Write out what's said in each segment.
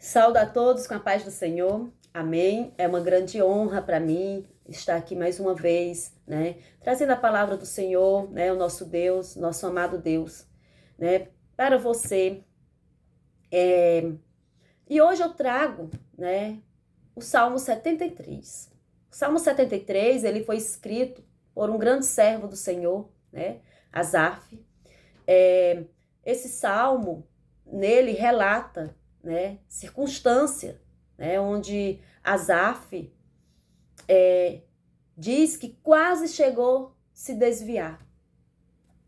Saúdo a todos com a paz do Senhor. Amém. É uma grande honra para mim estar aqui mais uma vez, né? Trazendo a palavra do Senhor, né? O nosso Deus, nosso amado Deus, né? Para você. E hoje eu trago, né? O Salmo 73. O Salmo 73, ele foi escrito por um grande servo do Senhor, né? Asaf. Esse salmo, nele relata, né, circunstância, né, onde Asaf diz que quase chegou a se desviar.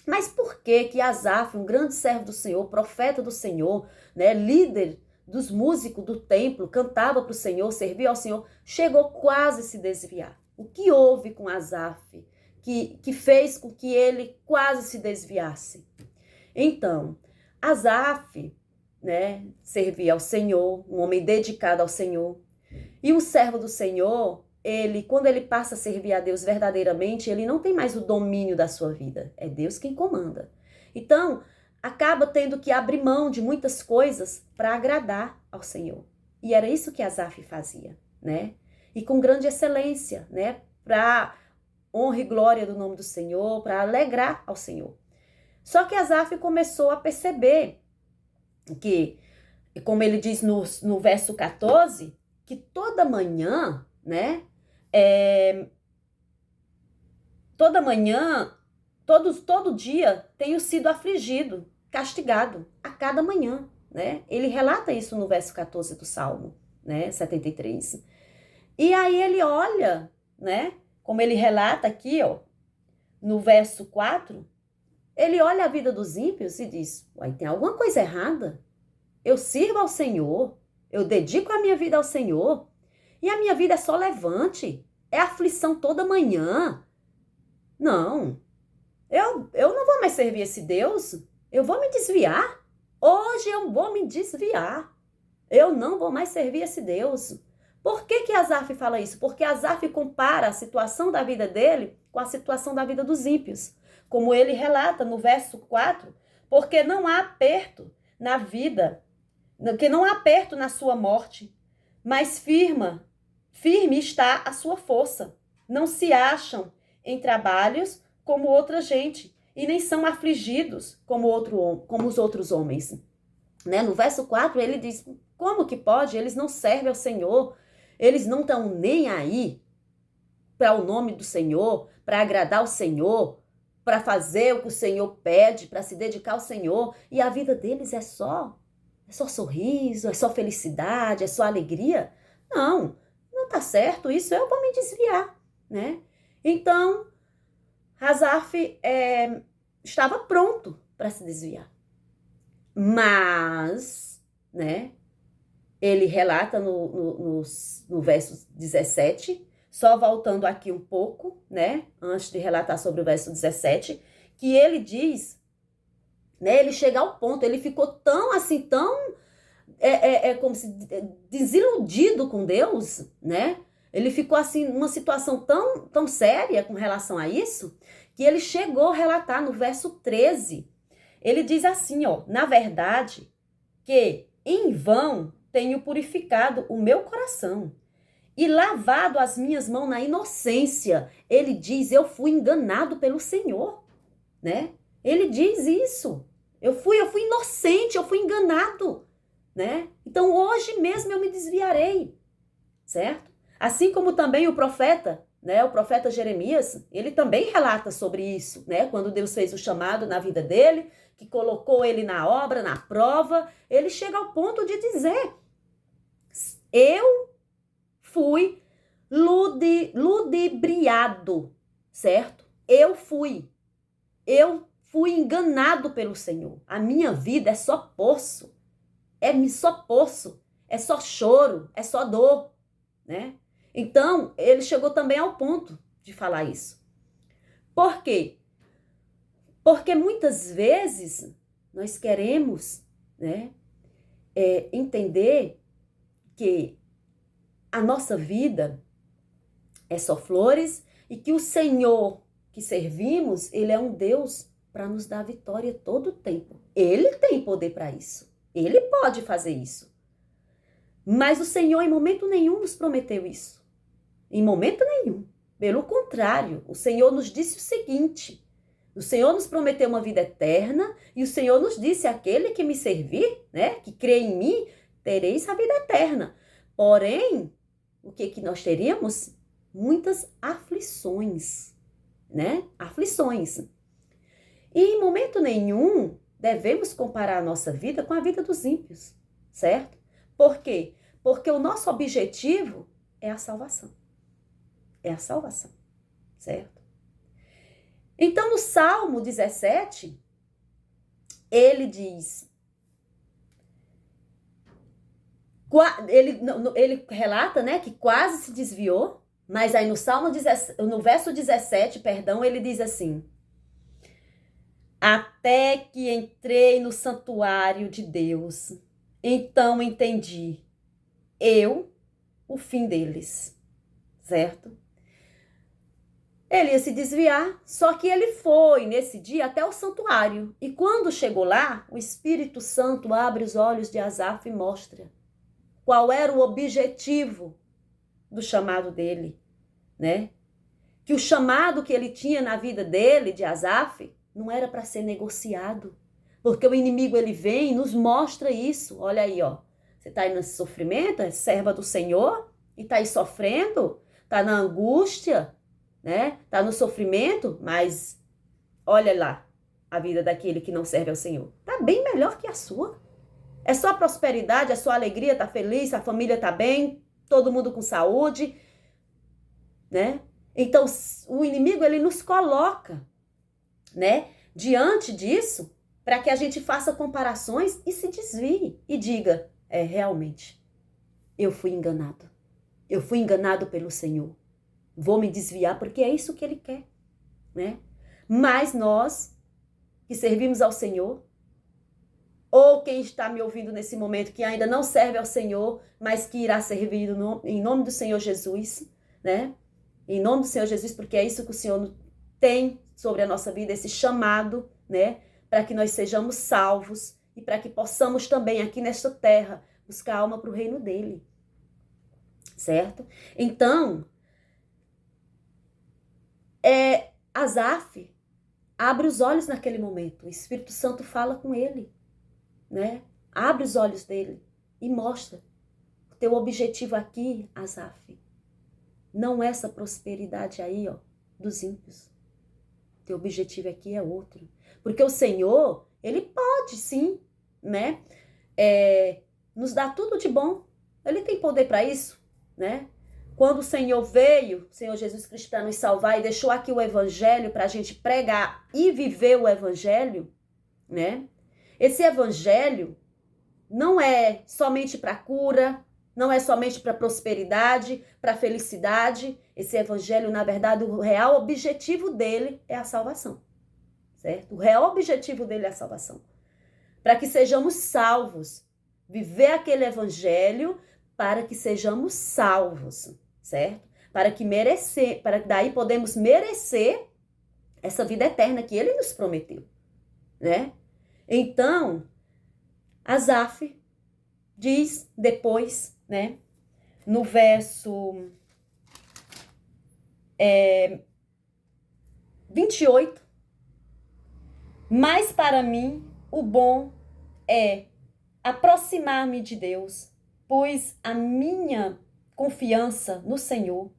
Mas por que Asaf, um grande servo do Senhor, profeta do Senhor, né, líder dos músicos do templo, cantava para o Senhor, servia ao Senhor, chegou quase a se desviar? O que houve com Asaf que fez com que ele quase se desviasse? Então, Asaf, né, servia ao Senhor, um homem dedicado ao Senhor. E um servo do Senhor, quando ele passa a servir a Deus verdadeiramente, ele não tem mais o domínio da sua vida. É Deus quem comanda. Então, acaba tendo que abrir mão de muitas coisas para agradar ao Senhor. E era isso que Asaf fazia, né? E com grande excelência, né? Para honra e glória do nome do Senhor, para alegrar ao Senhor. Só que Asaf começou a perceber que, como ele diz no verso 14, que toda manhã, né, toda manhã, todo dia tenho sido afligido, castigado, a cada manhã, né? Ele relata isso no verso 14 do Salmo, né, 73. E aí ele olha, né, como ele relata aqui, ó, no verso 4, ele olha a vida dos ímpios e diz, uai, tem alguma coisa errada? Eu sirvo ao Senhor, eu dedico a minha vida ao Senhor, e a minha vida é só levante, é aflição toda manhã. Não, eu não vou mais servir esse Deus, eu vou me desviar. Hoje eu vou me desviar. Eu não vou mais servir esse Deus. Por que Asaf fala isso? Porque Asaf compara a situação da vida dele com a situação da vida dos ímpios. Como ele relata no verso 4, porque não há aperto na vida, que não há aperto na sua morte, mas firme está a sua força. Não se acham em trabalhos como outra gente, e nem são afligidos como os outros homens. Né? No verso 4 ele diz, como que pode? Eles não servem ao Senhor, eles não estão nem aí para o nome do Senhor, para agradar o Senhor, para fazer o que o Senhor pede, para se dedicar ao Senhor, e a vida deles é só sorriso, é só felicidade, é só alegria. Não tá certo isso, eu vou me desviar, né? Então, Asaf estava pronto para se desviar. Mas, né, ele relata no verso 17, só voltando aqui um pouco, né, antes de relatar sobre o verso 17, que ele diz, né, ele chega ao ponto, ele ficou tão assim, tão como se desiludido com Deus, né? Ele ficou assim numa situação tão séria com relação a isso, que ele chegou a relatar no verso 13. Ele diz assim, ó, na verdade, que em vão tenho purificado o meu coração e lavado as minhas mãos na inocência. Ele diz, eu fui enganado pelo Senhor, né? Ele diz isso. Eu fui inocente, eu fui enganado. Né? Então hoje mesmo eu me desviarei, certo? Assim como também o profeta, né? O profeta Jeremias, ele também relata sobre isso, né? Quando Deus fez o chamado na vida dele, que colocou ele na obra, na prova, ele chega ao ponto de dizer, eu fui ludibriado, certo? Eu fui enganado pelo Senhor. A minha vida é só poço. É só poço, é só choro, é só dor, né? Então, ele chegou também ao ponto de falar isso. Por quê? Porque muitas vezes nós queremos, né, entender que a nossa vida é só flores e que o Senhor que servimos, ele é um Deus para nos dar vitória todo o tempo. Ele tem poder para isso. Ele pode fazer isso. Mas o Senhor em momento nenhum nos prometeu isso. Em momento nenhum. Pelo contrário, o Senhor nos disse o seguinte: o Senhor nos prometeu uma vida eterna e o Senhor nos disse: aquele que me servir, né, que crê em mim, tereis a vida eterna. Porém, o que nós teríamos? Muitas aflições, né? Aflições. E em momento nenhum devemos comparar a nossa vida com a vida dos ímpios, certo? Por quê? Porque o nosso objetivo é a salvação. É a salvação, certo? Então, no Salmo 17, ele diz, ele relata, né, que quase se desviou, mas aí no verso 17, perdão, ele diz assim: até que entrei no santuário de Deus, então entendi o fim deles, certo? Ele ia se desviar, só que ele foi nesse dia até o santuário. E quando chegou lá, o Espírito Santo abre os olhos de Asaf e mostra qual era o objetivo do chamado dele, né? Que o chamado que ele tinha na vida dele, de Asaf, não era para ser negociado. Porque o inimigo, ele vem e nos mostra isso. Olha aí, ó. Você está aí nesse sofrimento, é serva do Senhor, e está aí sofrendo, está na angústia, né? Tá no sofrimento, mas olha lá a vida daquele que não serve ao Senhor. Tá bem melhor que a sua. É só prosperidade, é só alegria, tá feliz, a família tá bem, todo mundo com saúde, né? Então, o inimigo, ele nos coloca, né, diante disso, para que a gente faça comparações e se desvie e diga: realmente, eu fui enganado. Eu fui enganado pelo Senhor. Vou me desviar porque é isso que ele quer, né? Mas nós que servimos ao Senhor, ou quem está me ouvindo nesse momento que ainda não serve ao Senhor, mas que irá servir em nome do Senhor Jesus, né? Em nome do Senhor Jesus, porque é isso que o Senhor tem sobre a nossa vida, esse chamado, né? Para que nós sejamos salvos e para que possamos também aqui nesta terra buscar alma para o reino dele, certo? Então, Asaf abre os olhos naquele momento. O Espírito Santo fala com ele, né? Abre os olhos dele e mostra: o teu objetivo aqui, Asaf, não é essa prosperidade aí, ó, dos ímpios. O teu objetivo aqui é outro. Porque o Senhor, ele pode sim, né? Nos dar tudo de bom. Ele tem poder para isso, né? Quando o Senhor veio, o Senhor Jesus Cristo, para nos salvar e deixou aqui o Evangelho para a gente pregar e viver o Evangelho, né? Esse Evangelho não é somente para cura, não é somente para prosperidade, para felicidade. Esse Evangelho, na verdade, o real objetivo dele é a salvação, certo? O real objetivo dele é a salvação. Para que sejamos salvos. Viver aquele Evangelho para que sejamos salvos, certo? Para que daí podemos merecer essa vida eterna que ele nos prometeu, né? Então, Asaf diz depois, né, no verso 28, mas para mim o bom é aproximar-me de Deus, pois a minha confiança no Senhor,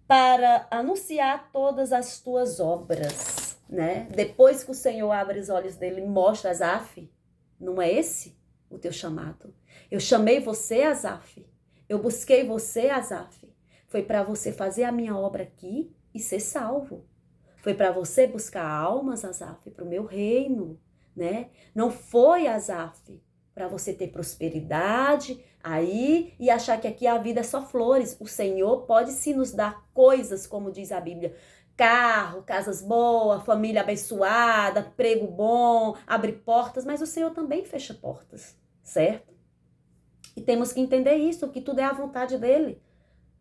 para anunciar todas as tuas obras, né? Depois que o Senhor abre os olhos dele e mostra, Asaf, não é esse o teu chamado? Eu chamei você, Asaf. Eu busquei você, Asaf. Foi para você fazer a minha obra aqui e ser salvo. Foi para você buscar almas, Asaf, para o meu reino, né? Não foi, Asaf, para você ter prosperidade aí e achar que aqui a vida é só flores. O Senhor pode sim nos dar coisas, como diz a Bíblia: carro, casas boas, família abençoada, emprego bom, abre portas, mas o Senhor também fecha portas, certo? E temos que entender isso, que tudo é a vontade dele,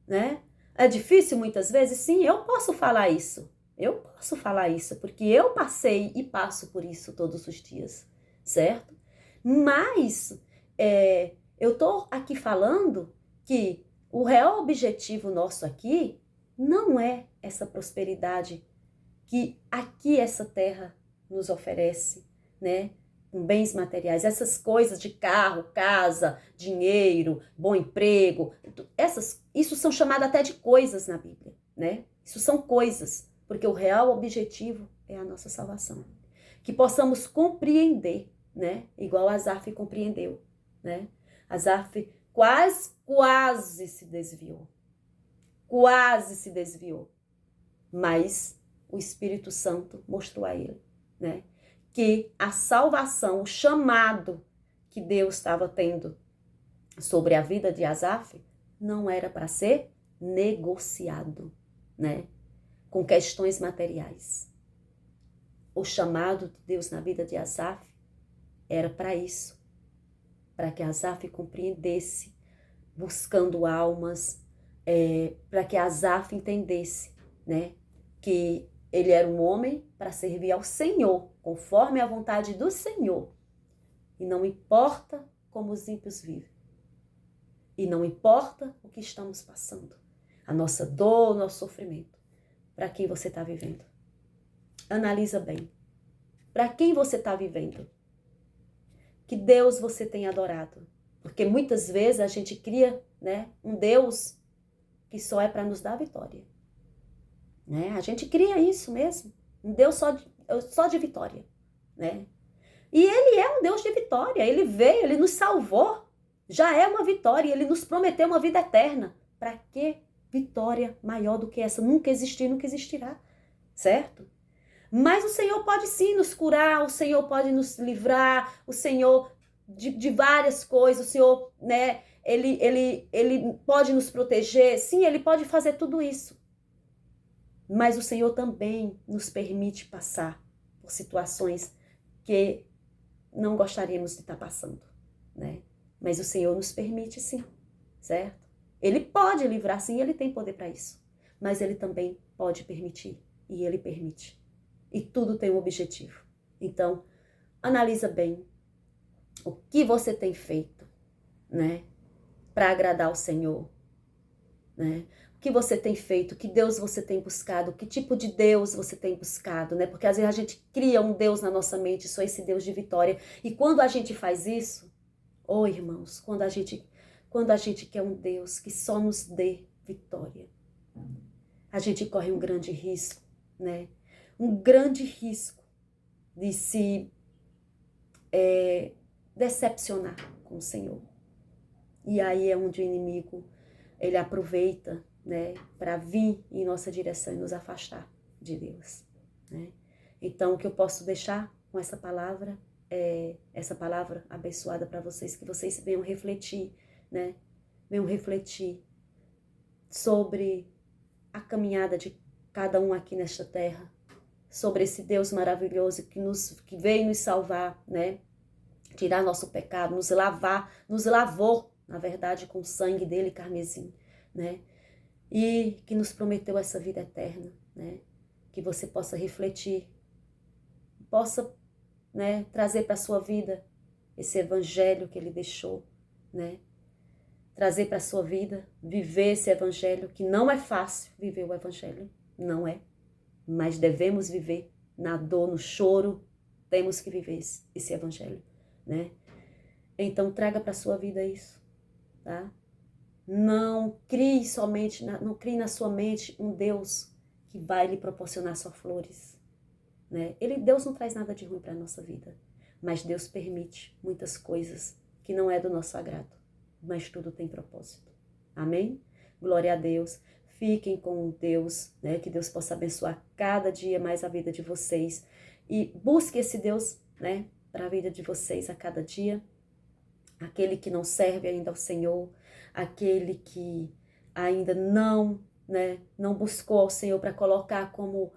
né? É difícil muitas vezes? Sim, eu posso falar isso. Eu posso falar isso, porque eu passei e passo por isso todos os dias, certo? Mas Eu estou aqui falando que o real objetivo nosso aqui não é essa prosperidade que aqui essa terra nos oferece, né? Com bens materiais, essas coisas de carro, casa, dinheiro, bom emprego, isso são chamadas até de coisas na Bíblia, né? Isso são coisas, porque o real objetivo é a nossa salvação. Que possamos compreender, né? Igual Asaf compreendeu, né? Asaf quase se desviou. Quase se desviou. Mas o Espírito Santo mostrou a ele, né? Que a salvação, o chamado que Deus estava tendo sobre a vida de Asaf, não era para ser negociado, né? Com questões materiais. O chamado de Deus na vida de Asaf era para isso, para que Asaf compreendesse, buscando almas, para que Asaf entendesse, né, que ele era um homem para servir ao Senhor, conforme a vontade do Senhor. E não importa como os ímpios vivem. E não importa o que estamos passando. A nossa dor, o nosso sofrimento. Para quem você está vivendo? Analisa bem. Para quem você está vivendo? Que Deus você tem adorado? Porque muitas vezes a gente cria, né, um Deus que só é para nos dar vitória. Né? A gente cria isso mesmo. Um Deus só de vitória. Né? E ele é um Deus de vitória. Ele veio, ele nos salvou. Já é uma vitória. Ele nos prometeu uma vida eterna. Para que vitória maior do que essa? Nunca existiu, nunca existirá. Certo? Mas o Senhor pode sim nos curar, o Senhor pode nos livrar, o Senhor de várias coisas, o Senhor, né, ele pode nos proteger, sim, ele pode fazer tudo isso. Mas o Senhor também nos permite passar por situações que não gostaríamos de estar passando, né? Mas o Senhor nos permite sim, certo? Ele pode livrar sim, ele tem poder para isso. Mas ele também pode permitir, e ele permite. E tudo tem um objetivo. Então, analisa bem o que você tem feito, né, para agradar o Senhor, né? O que você tem feito, que Deus você tem buscado, que tipo de Deus você tem buscado, né? Porque às vezes a gente cria um Deus na nossa mente, só esse Deus de vitória. E quando a gente faz isso, irmãos, quando a gente quer um Deus que só nos dê vitória, a gente corre um grande risco, né? Um grande risco de se decepcionar com o Senhor. E aí é onde o inimigo, ele aproveita, né, para vir em nossa direção e nos afastar de Deus, né? Então, o que eu posso deixar com essa palavra é essa palavra abençoada para vocês, que vocês venham refletir, né? Venham refletir sobre a caminhada de cada um aqui nesta terra, sobre esse Deus maravilhoso que veio nos salvar, né? Tirar nosso pecado, nos lavou, na verdade, com o sangue dele carmesim, né? E que nos prometeu essa vida eterna, né? Que você possa refletir, possa, né, trazer para a sua vida esse evangelho que ele deixou, né? Trazer para a sua vida, viver esse evangelho, que não é fácil viver o evangelho, não é. Mas devemos viver na dor, no choro, temos que viver esse evangelho, né? Então traga para a sua vida isso, tá? Não crie na sua mente um Deus que vai lhe proporcionar só flores, né? Deus não traz nada de ruim para a nossa vida, mas Deus permite muitas coisas que não é do nosso agrado, mas tudo tem propósito. Amém? Glória a Deus. Fiquem com Deus, né? Que Deus possa abençoar cada dia mais a vida de vocês. E busque esse Deus, né, para a vida de vocês a cada dia. Aquele que não serve ainda ao Senhor, aquele que ainda não, né, não buscou ao Senhor para colocar como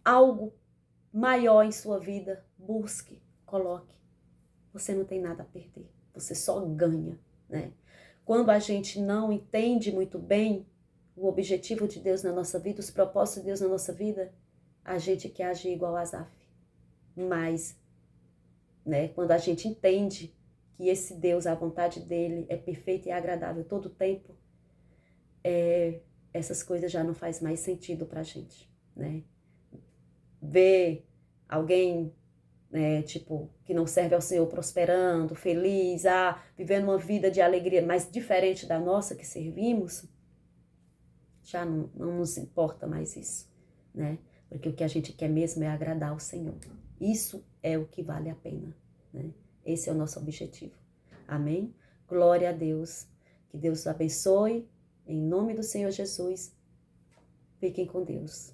algo maior em sua vida, busque, coloque. Você não tem nada a perder, você só ganha, né? Quando a gente não entende muito bem o objetivo de Deus na nossa vida, os propósitos de Deus na nossa vida, a gente quer agir igual a Asaf. Mas, né, quando a gente entende que esse Deus, a vontade dele é perfeita e agradável todo o tempo, essas coisas já não faz mais sentido pra gente, né? Ver alguém, tipo, que não serve ao Senhor prosperando, feliz, vivendo uma vida de alegria, mas diferente da nossa que servimos, já não nos importa mais isso, né? Porque o que a gente quer mesmo é agradar ao Senhor. Isso é o que vale a pena, né? Esse é o nosso objetivo. Amém? Glória a Deus. Que Deus os abençoe. Em nome do Senhor Jesus. Fiquem com Deus.